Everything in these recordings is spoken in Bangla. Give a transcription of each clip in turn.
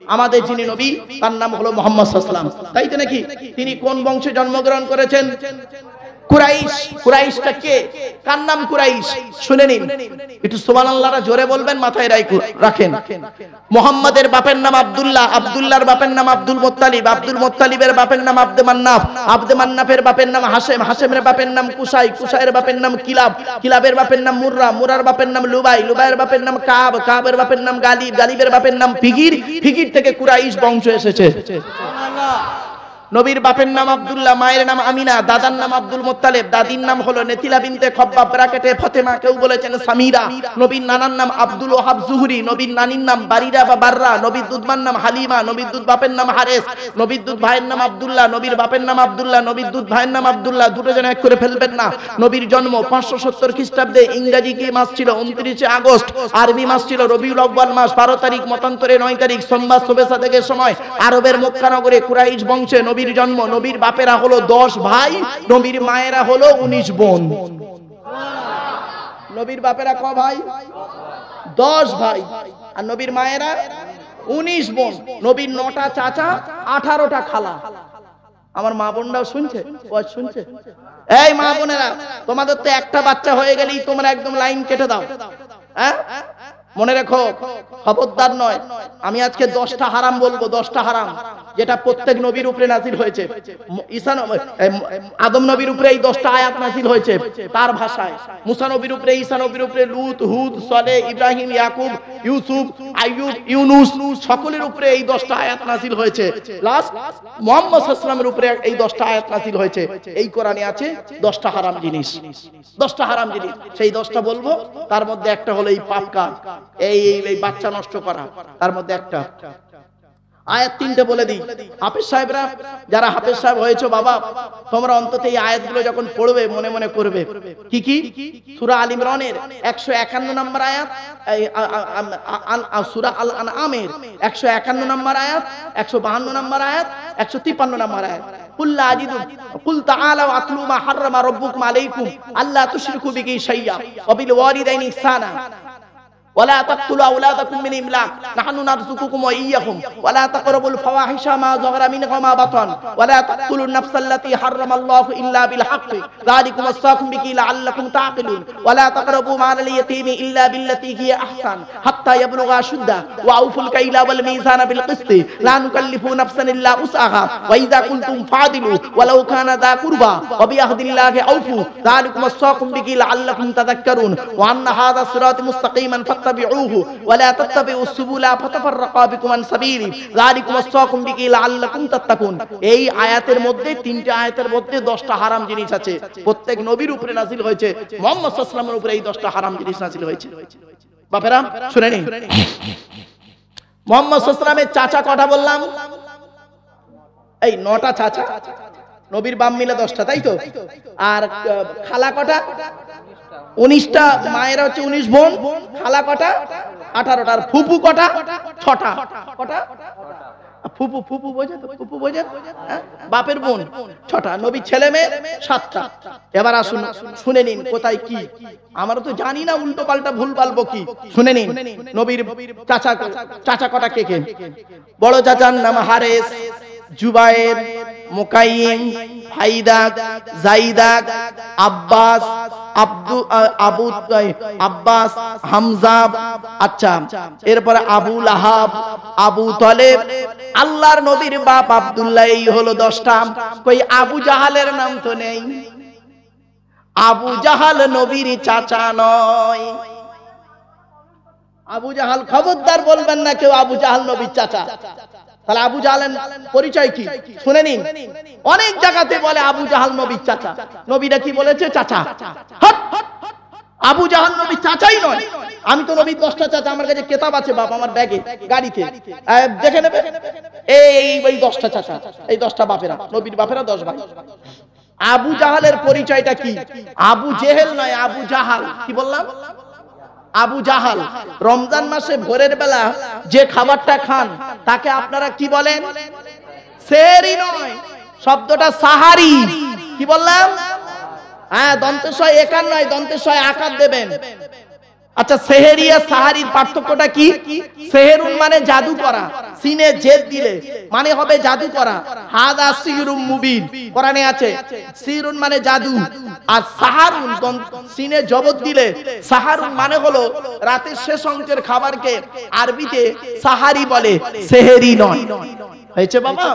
আমাদের যিনি নবী তার নাম হলো মুহাম্মদ সাল্লাল্লাহু আলাইহি ওয়াসাল্লাম, তাই তো নাকি? তিনি কোন বংশে জন্মগ্রহণ করেছেন? কুরাইশ। কুরাইশটা কে? কার নাম কুরাইশ? শুনে নিন, একটু সুবহানাল্লাহরা জোরে বলবেন, মাথায় রাখেন। মুহাম্মাদের বাপের নাম আব্দুল্লাহ, আব্দুল্লাহর বাপের নাম আব্দুল মুত্তালিব, আব্দুল মুত্তালিবের বাপের নাম আব্দে মান্নাফ, আব্দে মান্নাফের বাপের নাম হাশেম, হাশেমের বাপের নাম কুসাই, কুসাইয়ের বাপের নাম কিলাব, কিলাবের বাপের নাম মুররা, মুরার বাপের নাম লুবাই, লুবাইয়ের বাপের নাম কাব, কাবের বাপের নাম গালিব, গালিবের বাপের নাম ফিগির, ফিগির থেকে কুরাইশ বংশ এসেছে। সুবহানাল্লাহ। নবীর বাপের নাম আব্দুল্লাহ, মায়ের নাম আমিনা, দাদার নাম আব্দুল মুত্তালিব, দাদির নাম হলো নেতিলা বিনতে খব্বাব ব্র্যাকেটে ফাতেমা, কেউ বলেছেন সামিরা। নবীর নানার নাম আব্দুল ওয়াহাব জুহরি, নবীর নানির নাম বারিরা বা বাররা, নবীর দুধমার নাম হালিমা, নবীর দুধ বাপের নাম হারেস, নবীর দুধ ভাইয়ের নাম আব্দুল্লাহ, নবীর বাপের নাম আব্দুল্লাহ, নবীর দুধ ভাইয়ের নাম আব্দুল্লাহ, দুটো যেন এক করে ফেলবেন না। নবীর জন্ম 570 খ্রিস্টাব্দে, ইংরেজি কি মাস ছিল? 29 আগস্ট, আরবি মাস ছিল রবিউল আউয়াল মাস, 12 তারিখ, মতান্তরে 9 তারিখ, সোমবার শোবে সাদেকের সময় আরবের মক্কা নগরে কুরাইশ বংশে নবীর জন্ম। নবীর বাপেরা হলো 10 ভাই, নবীর মায়েরা হলো 19 বোন। নবীর বাপেরা ক ভাই? 10 ভাই, আর নবীর মায়েরা 19 বোন। নবীর 9টা চাচা, 18টা খালা। আমার মা বোনরাও শুনছে? শুনছে? এই মা বোনেরা, তোমাদের তো একটা বাচ্চা হয়ে গেলেই তোমরা একদম লাইন কেটে দাও। হ্যাঁ, মনে রেখো, খবরদার নয়। আমি আজকে 10টা হারাম বলবো, 10টা হারাম যেটা প্রত্যেক নবীর উপরে নাযিল হয়েছে। ঈসা আদম নবীর উপরে এই 10টা আয়াত নাযিল হয়েছে তার ভাষায়। মুসা নবীর উপরে, ঈসা নবীর উপরে, লূত, হুদ, সালেহ, ইব্রাহিম, ইয়াকুব, ইউসুফ, আইয়ুব, ইউনুস, সকলের উপরে এই 10টা আয়াত নাযিল হয়েছে। লাস্ট মুহাম্মদ সাল্লাল্লাহু আলাইহি ওয়াসাল্লামের উপরে এই 10টা আয়াত নাযিল হয়েছে। এই কোরআনে আছে 10টা হারাম জিনিস, 10টা হারাম জিনিস। সেই 10টা বলবো, তার মধ্যে একটা হলো এই পাপ কাজ, এই বাচ্চা নষ্ট করা, তার মধ্যে একটা। আয়াত 3টে বলে দিই। হাফেজ সাহেবরা, যারা হাফেজ সাহেব হয়েছে বাবা, তোমরা অন্তত এই আয়াতগুলো যখন পড়বে মনে মনে করবে। কি কি? সূরা আল ইমরানের 151 নম্বর আয়াত, সূরা আল আনআমের 151 নম্বর আয়াত, 152 নম্বর আয়াত, 153 নম্বর আয়াত। কুল আজিদু কুল তাআলাউ আতলু মা হাররামা রাব্বুকুম আলাইকুম আল্লা তুশরিকু বিহি শাইয়্যা ওয়া বিল ওয়ালিদাইনি ইহসানা ولا تقتلوا أولادكم من إملاق نحن نرزقكم وإياكم ولا تقربوا الفواحش ما ظهر منها وما بطن ولا تقتلوا النفس التي حرم الله إلا بالحق ذلكم وصاكم به لعلكم تعقلون ولا تقربوا مال اليتيم إلا بالتي هي أحسن حتى يبلغ أشده وأوفوا الكيل والميزان بالقسط لا نكلف نفسا إلا وسعها وإذا كنتم فاعدلوا ولو كان ذا قربى وبعهد الله أوفوا ذلكم وصاكم به لعلكم تذكرون وأن هذا صراط مستقيما فاتبعوه ولا تتبعوا السبل فتفرق بكم عن سبيله ذلكم وصاكم به لعلكم تتقون। এই আয়াতের মধ্যে, 3টে আয়াতের মধ্যে 10টা হারাম জিনিস আছে। প্রত্যেক নবীর উপরে নাযিল হয়েছে, মুহাম্মদ সাল্লাল্লাহু আলাইহি ওয়াসাল্লামের উপরে এই 10টা হারাম জিনিস নাযিল হয়েছে। বাপেরা শুনে নিন, মুহাম্মদ সাল্লাল্লাহু আলাইহি ওয়াসাল্লামের চাচা কটা বললাম? এই 9টা চাচা, নবীর বাপ মিলে 10টা, তাই তো? আর খালা কটা? 19টা। মায়েরা হচ্ছে 19 বোন, খালা কটা? 18টা। আর ফুপু কটা? 6টা। কটা? ফুপু, ফুপু বোঝে তো? ফুপু বোঝে? বাপের বোন 6টা। নবীর ছেলে মেয়ে 7টা। এবার আসুন, শুনে নিন কোথায় কি। আমরা তো জানি না, উল্টো পাল্টা ভুল বলবো কি। শুনে নিন নবীর চাচা, চাচা কটা কে কে? বড় চাচার নাম হারেস, জুবায়ের, মুকাইম, ফাইদাক, জাইদাক, আব্বাস, আব্বাস, হামজা। আচ্ছা, এরপরে আবু লাহাব, আবু তালেব। আল্লাহর নবীর বাপ আব্দুল্লাহ। এই হলো 10টা। কই আবু জাহালের নাম তো নেই। আবু জাহাল নবীর চাচা নয়। আবু জাহাল, খবরদার বলবেন না কেউ আবু জাহাল নবীর চাচা। তাহলে আবু জাহালের পরিচয় কি? শুনে নিন। অনেক জায়গাতে বলে আবু জাহাল নবীর চাচা। নবীরা কি বলেছে? চাচা। আবু জাহাল নবীর চাচাই নয়। আমি তো নবীর 10টা চাচা, আমার কাছে কিতাব আছে বাপ, আমার ব্যাগে, গাড়িতে, দেখে নেবে। এই 10টা চাচা, এই 10টা বাপেরা, নবীর বাপেরা 10 ভাই। আবু জাহালের পরিচয়টা কি? আবু জেহেল নয়, আবু জাহাল। কি বললাম? আবু জাহাল। রমজান মাসে ভোরের বেলা যে খাবারটা খান তাকে আপনারা কি বলেন? সেহরি নয়, শব্দটা সাহারি। কি বললাম? হ্যাঁ, দন্তেশ্বয় একার নয়, দন্তেশ্বয় আকার দেবেন। আচ্ছা, সেহেরি আর সাহারির পার্থক্যটা কি? সেহেরুন মানে জাদু করা, সিনে জেদ দিলে মানে হবে জাদু করা। হাদা সিহরুম মুবিন কোরআনে আছে। সিহরুন মানে জাদু, আর সাহারুন সিনে জবত দিলে সাহারুন মানে হলো রাতের শেষ অংশের খাবারকে আরবিতে সাহারি বলে, সেহেরি নয়। হয়েছে বাবা?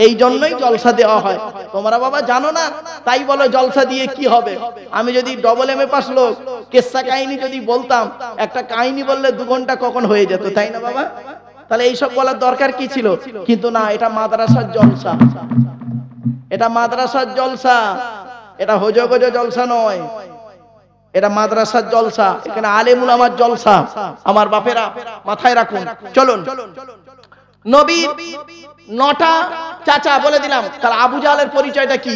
এই জন্যই জলসা দেওয়া হয়। তোমরা বাবা জানো না, তাই বলো জলসা দিয়ে কি হবে? আমি যদি ডবল এম এ পাস লোক কেসা কাহিনী যদি বলতাম, একটা কাহিনী বললে 2 ঘন্টা কখন হয়ে যেত, তাই না বাবা? তাহলে এইসব বলার দরকার কি ছিল? কিন্তু না, এটা মাদ্রাসার জলসা, এটা মাদ্রাসার জলসা, এটা হজগজ জলসা নয়, এটা মাদ্রাসার জলসা। এখানে আলেম উলামার জলসা। আমার বাপেরা মাথায় রাখুন। চলুন, নবীর 9টা চাচা বলে দিলাম। তাহলে আবু জাহালের পরিচয়টা কি?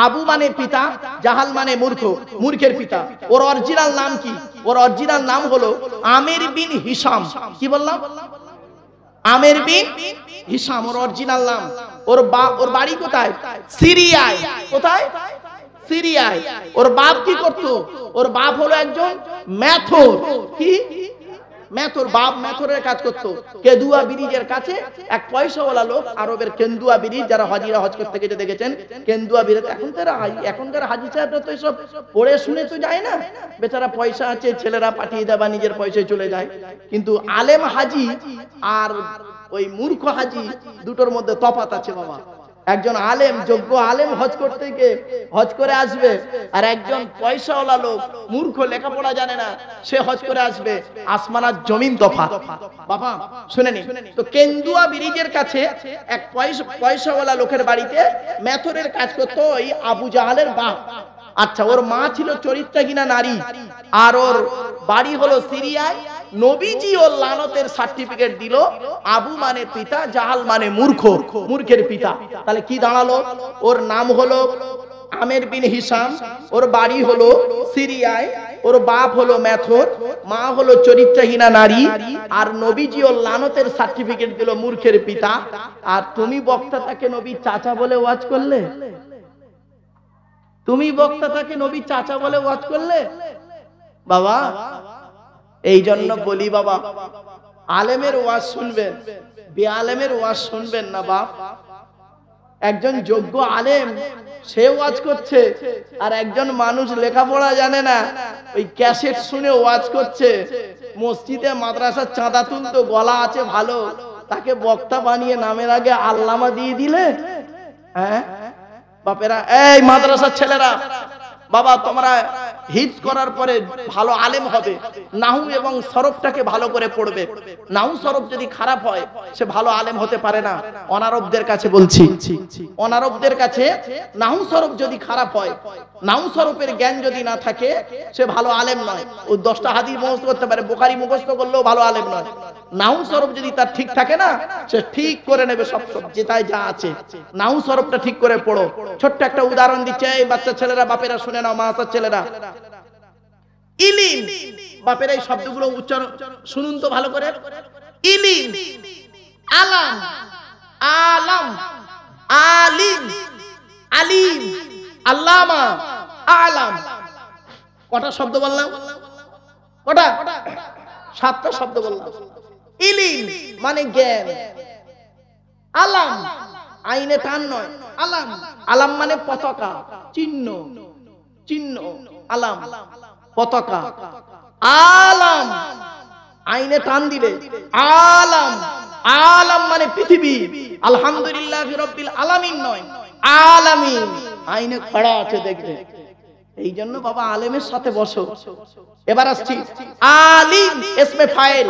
আবু মানে পিতা, জাহাল মানে মূর্খ, মূর্খের পিতা। ওর অরিজিনাল নাম কি? ওর অরিজিনাল নাম হলো আমির বিন হিশাম। কি বললাম? আমির বিন হিশাম ওর অরিজিনাল নাম। ওর বাড়ি কোথায়? সিরিয়ায়। কোথায়? সিরিয়ায়। ওর বাপ কি করতো? ওর বাপ হলো একজন মেথর। কি মেথর? বাপ মেথরের কাজ করতো। কেন্দুয়া ব্রিজের কাছে এক পয়সাওয়ালা লোক, আরবের কেন্দুয়া ব্রিজ, যারা হাজিরা হজ করতে গেছে দেখেছেন কেন্দুয়া ব্রিজ। এখনকার হাজি সাহেবরা তো এসব পড়ে শুনে তো যায় না, বেচারা পয়সা আছে, ছেলেরা পাঠিয়ে দেয় বা নিজের পয়সায় চলে যায়। কিন্তু আলেম হাজি আর ওই মূর্খ হাজি দুটোর মধ্যে তফাৎ আছে বাবা। একজন আলেম, যোগ্য আলেম হজ করতে গিয়ে হজ করে আসবে, আর একজন পয়সাওয়ালা লোক মূর্খ, লেখাপড়া জানে না, সে হজ করে আসবে। আসমান আর জমিন তফাৎ বাবা, শুনে নিন। তো কেন্দুয়া ব্রিজের কাছে এক পয়সাওয়ালা লোকের বাড়িতে মেথরের কাজ করতো ওই আবু জাহালের বাপ। আচ্ছা, ওর মা ছিল চরিত্রহীনা নারী, আর ওর বাড়ি হলো সিরিয়ায়। নবীজি ওর লানতের সার্টিফিকেট দিল। আবু মানে পিতা, জাহাল মানে মূর্খ, মূর্খের পিতা। তাহলে কি দাঁড়ালো? ওর নাম হলো আমির বিন হিশাম, ওর বাড়ি হলো সিরিয়ায়, ওর বাপ হলো মেথর, মা হলো চরিত্রহীনা নারী, আর নবীজি ওর লানতের সার্টিফিকেট দিল মূর্খের পিতা। আর তুমি বক্তা তাকে নবী চাচা বলে ওয়াজ করলে? তুমি বক্তা তাকে নবী চাচা বলে ওয়াজ করলে বাবা? এই জন্য বলি বাবা, আলেমের ওয়াজ শুনবেন, বেআলেমের ওয়াজ শুনবেন না বাপ। একজন যোগ্য আলেম সে ওয়াজ করছে, আর একজন মানুষ লেখাপড়া জানে না ওই ক্যাসেট শুনে ওয়াজ করছে। মসজিদে মাদ্রাসার চাঁদা তুলতো, গলা আছে ভালো, তাকে বক্তা বানিয়ে নামের আগে আল্লামা দিয়ে দিলে। হ্যাঁ বাপেরা, এই মাদ্রাসার ছেলেরা বাবা, তোমরা হিফজ করার পরে ভালো আলেম হবে, নাহু এবং সরফটাকে ভালো করে পড়বে। নাহু সরফ যদি খারাপ হয় সে ভালো আলেম হতে পারে না। অনারবদের কাছে বলছি, অনারবদের কাছে নাহু সরফ যদি খারাপ হয়, নাহু সরফের জ্ঞান যদি না থাকে, সে ভালো আলেম নয়। ও 10টা হাদিস মুখস্থ করতে পারে, বুখারী মুখস্থ করলেও ভালো আলেম নয়। নাহু সরফ যদি তার ঠিক থাকে না, সে ঠিক করে নেবে সব যেটায় যা আছে। নাহু সরফটা ঠিক করে পড়ো। ছোট্ট একটা উদাহরণ দিচ্ছে, এই বাচ্চা ছেলেরা, বাপেরা শুনে নাও, মাসার ছেলেরা। ইলিম, বাপেরা এই শব্দগুলো উচ্চারণ শুনুন তো ভালো করে। ইলিম, আলাম, আলাম, আলিম, আলিম, আল্লামা, আলাম। কটা শব্দ বললাম? কটা? 7টা শব্দ বললাম। ইলিম মানে জ্ঞান, আলাম আইনে টান নয়, আলাম, আলাম মানে পতাকা, চিহ্ন, চিহ্ন, আলাম পতাকা। আলাম আইনে টান দিলে আলাম, আলাম মানে পৃথিবী। আলহামদুলিল্লাহি রাব্বিল আলামিন নয়, আলামিন আইনে খড়া আছে দেখবে। এই জন্য বাবা আলেমের সাথে বসো। এবার আসছি আলিম, ইসমে ফাইল,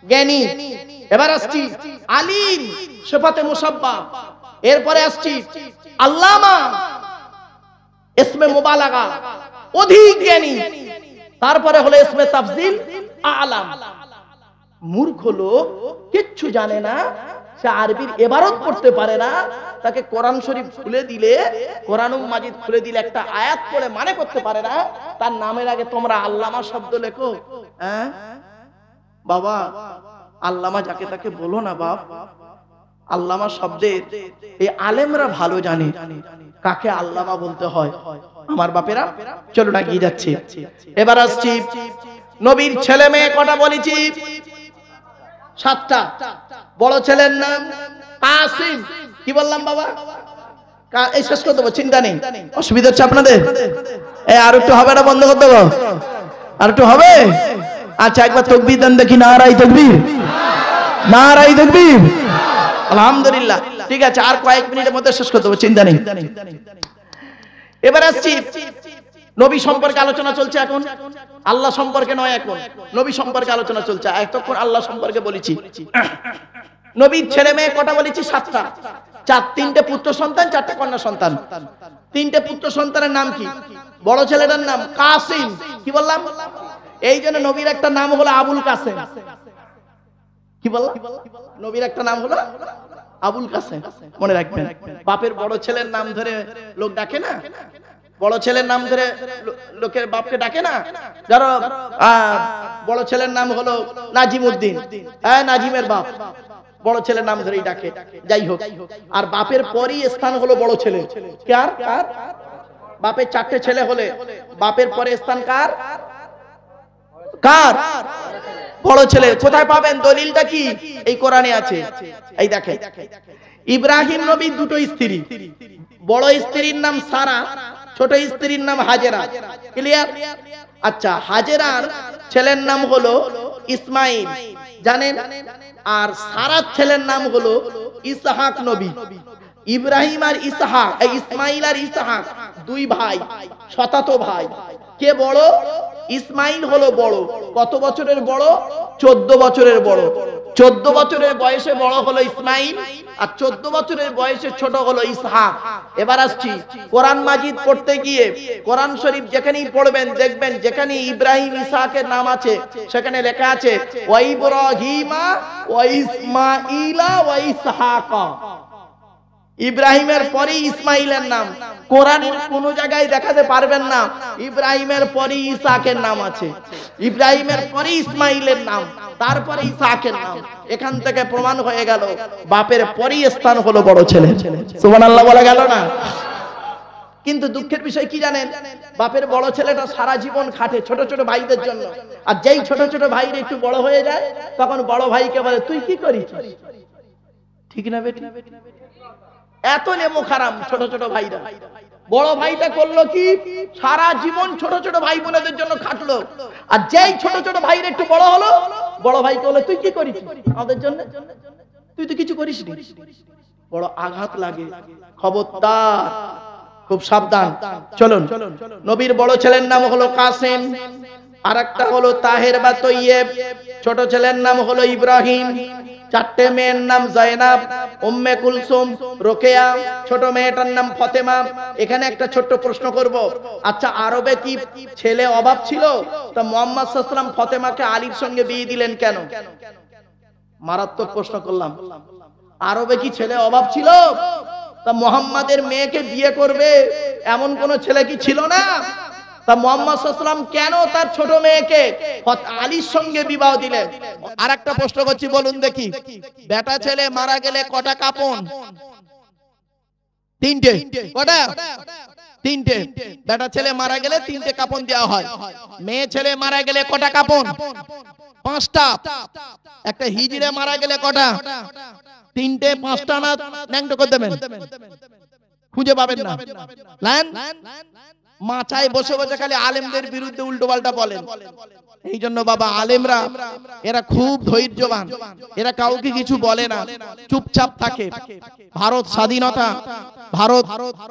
জ্ঞানী। এবার আসছি আলিম, সিফাতে মুসাব্বা। এরপরে আসছি আল্লামা, ইসমে মুবালাগা, অধিক জ্ঞানী। তারপরে হলো ইসমে তাফজিল, আলাম। মূর্খ লোক কিচ্ছু জানে না, সে আরবির ইবারত পড়তে পারে না, তাকে কোরআন শরীফ খুলে দিলে, কোরআনুল মাজিদ খুলে দিলে একটা আয়াত পড়ে মানে করতে পারে না, তার নামের আগে তোমরা আল্লামা শব্দ লেখো। হ্যাঁ বাবা, আল্লামা যাকে তাকে বলো না বাপ। আল্লামা শব্দের এই আলেমরা ভালো জানে কাকে আল্লামা বলতে হয়। আমার বাপেরা চলো না, গিয়ে যাচ্ছে। এবার আসছি নবীর ছেলে মেয়ে কটা বলেছি? 7টা। বড় ছেলের নাম কাসিম। কি বললাম বাবা? এই শেষ করে দেবো, চিন্তা নেই। অসুবিধা হচ্ছে আপনাদের? আর একটু হবে না, বন্ধ করে দেবো? আর একটু হবে? আচ্ছা, একবার তাকবীর দেন দেখি। নারায়ে তাকবীর, নারায়ে তাকবীর। আলহামদুলিল্লাহ। ঠিক আছে, আর কয়েক মিনিটের মধ্যে শেষ করে দেবো, চিন্তা নেই। এবার আসছি, নবী সম্পর্কে আলোচনা চলছে এখন, আল্লাহ সম্পর্কে নয়। এখন নবী সম্পর্কে আলোচনা চলছে, এতক্ষণ আল্লাহ সম্পর্কে বলেছি। নবীর ছেলে মেয়ে কটা বলেছি? 7টা। 3টে পুত্র সন্তান, 4টে কন্যা সন্তান। 3টে পুত্র সন্তানের নাম কি? বড় ছেলেটার নাম কাসিম। কি বললাম? এই জন্য নবীর একটা নাম হলো আবুল কাসেম। কি বললাম? নবীর একটা নাম হলো আবুল কাসেম, মনে রাখবেন। বাপের বড় ছেলের নাম ধরে লোক ডাকে না? বড় ছেলের নাম ধরে লোকের বাপকে ডাকে না? যারা বড় ছেলের নাম হলো নাজিমউদ্দিন, হ্যাঁ, নাজিমের বাপ, বড় ছেলের নাম ধরেই ডাকে। যাই হোক, আর বাপের পরই স্থান হলো বড় ছেলে। কার? কার? বাপের 4টে ছেলে হলে বাপের পরে স্থান কার? কার? বড় ছেলে। কোথায় পাবেন? দলিলটা কি? এই কোরআনে আছে। এই দেখেন, ইব্রাহিম নবীর 2টো স্ত্রী। বড় স্ত্রীর নাম সারা, ছোট স্ত্রীর নাম হাজেরা। ক্লিয়ার? আচ্ছা, হাজেরার ছেলের নাম হলো ইসমাইল, জানেন? আর সারার ছেলের নাম হলো ইসহাক নবী। ইব্রাহিম আর ইসহাক, ইসমাইল আর ইসহাক 2 ভাই, শতাতো ভাই। কে বড়? ইসমাইল হলো বড়। কত বছরের বড়? 14 বছরের বড়। 14 বছরের বয়সে বড় হলো ইসমাইল, আর 14 বছরের বয়সে ছোট হলো ইসহাক। এবার আসছি, কোরআন মাজিদ পড়তে গিয়ে কোরআন শরীফ যেখানেই পড়বেন দেখবেন যেখানে ইব্রাহিম ইসহাকের নাম আছে সেখানে লেখা আছে ওয়া ইব্রাহিমা ওয়া ইসমাঈলা ওয়া ইসহাকা। ইব্রাহিমের পরে ইসমাইলের নাম। কোরআনের কোন জায়গায় দেখাতে পারবেন না ইব্রাহিমের পরে ইসহাকের নাম আছে, ইব্রাহিমের পরে ইসমাইলের নাম, তারপরে ইসহাকের নাম। এখান থেকে প্রমাণ হয়ে গেল বাপের পরেই স্থান হলো বড় ছেলে। সুবহানাল্লাহ বলা গেল না? কিন্তু দুঃখের বিষয় কি জানেন? বাপের বড় ছেলেটা সারা জীবন খাটে ছোট ছোট ভাইদের জন্য, আর যেই ছোট ছোট ভাইরা একটু বড় হয়ে যায় তখন বড় ভাইকে বলে তুই কি করিস? ঠিক না বেটি? এত নেমো খারাপ ছোট ছোট ভাইরা। বড় ভাইটা করলো কি? সারা জীবন ছোট ছোট ভাই বোনেদের জন্য খাটলো, আর যেই ছোট ছোট ভাইরা একটু বড় হলো বড় ভাইকে বলে তুই কি করিস আমাদের জন্য? তুই তো কিছু করিস নি। বড় আঘাত লাগে। খবরদার, খুব সাবধান। চলুন, নবীর বড় ছেলের নাম হলো কাসেম, আর একটা হলো তাহের বা তৈয়েব। ছোট ছেলের নাম হলো ইব্রাহিম। 4টে মেয়ের নাম জয়নাব, উম্মে কুলসুম, রোকেয়া, ছোট মেয়েটার নাম ফাতেমা। এখানে একটা ছোট্ট প্রশ্ন করব, আচ্ছা আরবে কি ছেলে অভাব ছিল? তা মুহাম্মদ সাল্লাল্লাহু আলাইহি ওয়াসাল্লাম ফাতেমাকে আলীর সঙ্গে বিয়ে দিলেন কেন? মারাত্মক প্রশ্ন করলাম। আরবে কি ছেলে অভাব ছিল? তা মুহাম্মাদের মেয়েকে বিয়ে করবে এমন কোন ছেলে কি ছিল না? তা মুহাম্মদ সাল্লাল্লাহু আলাইহি ওয়াসাল্লাম কেন তার ছোট মেয়েকে আলীর সঙ্গে বিবাহ দিলেন? আরেকটা প্রশ্ন করছি, বলুন দেখি, বেটা ছেলে মারা গেলে কটা কাপন? 3টে। কটা? 3টে। বেটা ছেলে মারা গেলে 3টে কাপন দেওয়া হয়। মেয়ে ছেলে মারা গেলে কটা কাপন? 5টা। একটা হিজড়ে মারা গেলে কটা? 3টে। 5টা না ন্যাংটো করে দেবেন, খুঁজে পাবেন না। লাইন মাচায় বসে বসে খালি আলেমদের বিরুদ্ধে উল্টো পাল্টা বলেন। এই জন্য বাবা আলেমরা এরা খুব ধৈর্যবান, এরা কাউকে কিছু বলে না, চুপচাপ থাকে। ভারত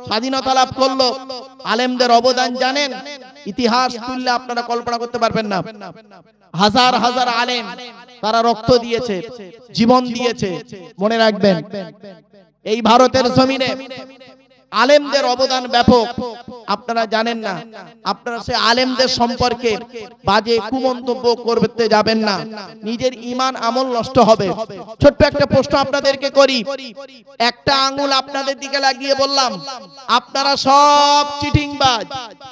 স্বাধীনতা লাভ করলো, আলেমদের অবদান জানেন? ইতিহাস তুললে আপনারা কল্পনা করতে পারবেন না। হাজার হাজার আলেম তারা রক্ত দিয়েছে, জীবন দিয়েছে। মনে রাখবেন, এই ভারতের জমিনে আলেমদের অবদান ব্যাপক। আপনারা জানেন না, আপনারা সে আলেমদের সম্পর্কে বাজে কুমন্তব্য করতে যাবেন না, নিজের ঈমান আমল নষ্ট হবে। ছোট্ট একটা প্রশ্ন আপনাদেরকে করি, একটা আঙ্গুল আপনাদের দিকে লাগিয়ে বললাম আপনারা সব চিটিংবাজ।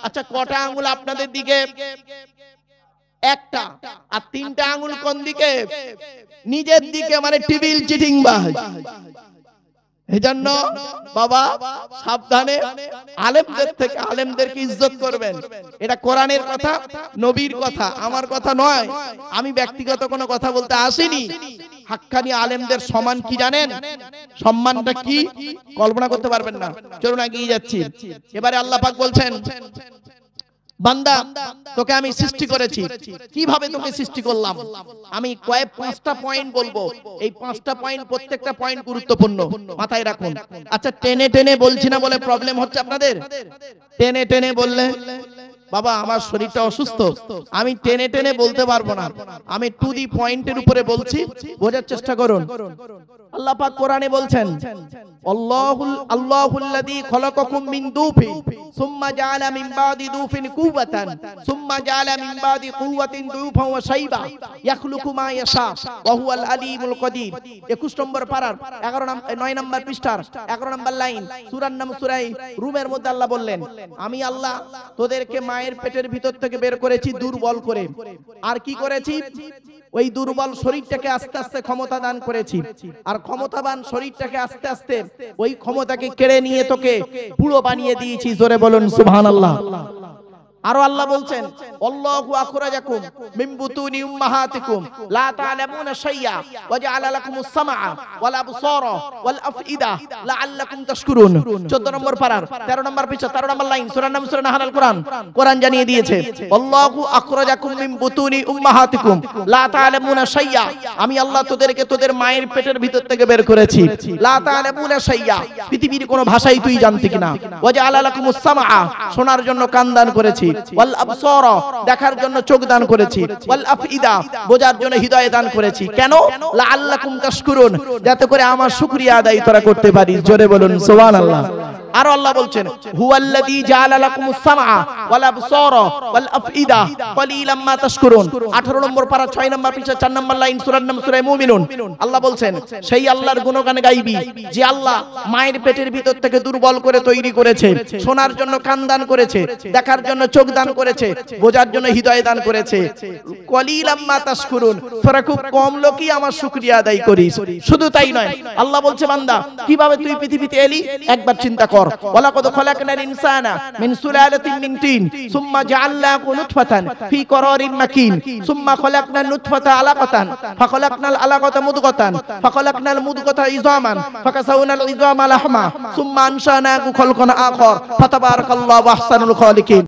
আচ্ছা কটা আঙ্গুল আপনাদের দিকে? একটা। আর 3টা আঙ্গুল কোন দিকে? নিজের দিকে, মানে টিবিল চিটিংবাজ। এজন্য বাবা সাবধানে আলেমদের থেকে আলেমদেরকে ইজ্জত করবেন। এটা কোরআনের কথা, নবীর কথা, আমার কথা নয়। আমি ব্যক্তিগত কোনো কথা বলতে আসিনি। হাক্কানি আলেমদের সম্মান কি জানেন? সম্মানটা কি কল্পনা করতে পারবেন না। চলুন এগিয়ে যাচ্ছি। এবারে আল্লাহ পাক বলছেন, বান্দা তোকে আমি সৃষ্টি করেছি। কিভাবে তোকে সৃষ্টি করলাম? আমি পাঁচটা পয়েন্ট বলবো। এই পাঁচটা পয়েন্ট, প্রত্যেকটা পয়েন্ট গুরুত্বপূর্ণ, মাথায় রাখুন। আচ্ছা, টেনে টেনে বলছি না বলে প্রবলেম হচ্ছে আপনাদের? টেনে টেনে বললে বাবা আমার শরীরটা অসুস্থ, আমি টেনে টেনে বলতে পারবো না। আমি টু দি পয়েন্টের উপরে বলছি, বোঝার চেষ্টা করুন। আল্লাহ পাক কোরআনে বলছেন, আল্লাহুল্লাযী খলাকাকুম মিন দুফিন সুম্মা জাআলা মিন বাদি দুফিন কুওয়াতান সুম্মা জাআলা মিন বাদি কুওয়াতিন দুফান ওয়া শাইবা ইয়াখলুকু মা ইয়াশা ওয়া হুয়াল আলিমুল কদির। 21 নম্বর পারার 9 নম্বর পৃষ্ঠার 11 নম্বর লাইন, সূরার নাম সূরা রুমের মধ্যে আল্লাহ বললেন, আমি আল্লাহ তোদেরকে মায়ের পেটের ভিতর থেকে বের করেছি দুর্বল করে। আর কি করেছি? ওই দুর্বল শরীরটাকে আস্তে আস্তে ক্ষমতা দান করেছি। আর ক্ষমতাবান শরীরটাকে আস্তে আস্তে ওই ক্ষমতাকে কেড়ে নিয়ে তোকে পুরো বানিয়ে দিয়েছি। জোরে বলুন সুবহানাল্লাহ। আরো আল্লাহ বলছেন, আল্লাহু আখরাজাকুম মিন বুতুনি উম্মাহাতিকুম লা তা'লামুনা শাইয়া ওয়া জাআলা লাকুমুস সামআ ওয়াল আবসারা ওয়াল আফইদা লাআল্লাকুম তাশকুরুন। 14 নম্বর পারার 13 নম্বর পৃষ্ঠা 13 নম্বর লাইন, সূরার নাম সূরা নাহল। কোরআন জানিয়ে দিয়েছে, আল্লাহু আখরাজাকুম মিন বুতুনি উম্মাহাতিকুম লা তা'লামুনা শাইয়া, আমি আল্লাহ তোদেরকে তোদের মায়ের পেটের ভিতর থেকে বের করেছি। লা তা'লামুনা শাইয়া, পৃথিবীর কোন ভাষাই তুই জানতি কিনা। ওয়া জাআলা লাকুমুস সামআ, শোনার জন্য কান দান করেছি। ওয়াল আবসারা, দেখার জন্য চোখ দান করেছি। ওয়াল আফইদা, বোঝার জন্য হৃদয় দান করেছি। কেন? লাআল্লাকুম তাশকুরুন, যাতে করে আমার শুকরিয়া আদায় তোরা করতে পারিস। জোরে বলুন সুবহানাল্লাহ। আর আল্লাহ বলছেন, হুয়াল্লাযী জাআলা লাকুমুস সামআ ওয়াল আবসারা ওয়াল আফইদা ক্বালিলাম মা তাশকুরুন। 18 নম্বর পারা 6 নম্বর পৃষ্ঠা 4 নম্বর লাইন, সূরার নাম সূরা মুমিনুন। আল্লাহ বলছেন, সেই আল্লাহর গুণগান গাইবি যে আল্লাহ মায়ের পেটের ভিতর থেকে দুর্বল করে তৈরি করেছে, শোনার জন্য কান দান করেছে, দেখার জন্য চোখ দান করেছে, বোঝার জন্য হৃদয় দান করেছে। ক্বালিলাম মা তাশকুরুন, তোরা খুব কম লোকই আমার শুকরিয়া আদায় করিস। শুধু তাই নয়, আল্লাহ বলছে, বান্দা কিভাবে তুই পৃথিবীতে এলি একবার চিন্তা কর। ওয়ালাকাদ খালাকনাল ইনসানা মিন সুলালাতিন মিন তিন সুম্মা জাআলনাহু নুতফাতান ফি করারিন মাকিন সুম্মা খালাকনান নুতফাতা আলাকাতান ফাখালাকনাল আলাকাতা মুদগাতান ফাখালাকনাল মুদগাতা ইযামান ফাকাসাউনাল ইযামা লাহমা সুম্মা আনশানাহু খালকান আখার ফাতাবারাকাল্লাহু আহসানুল খালিকিন।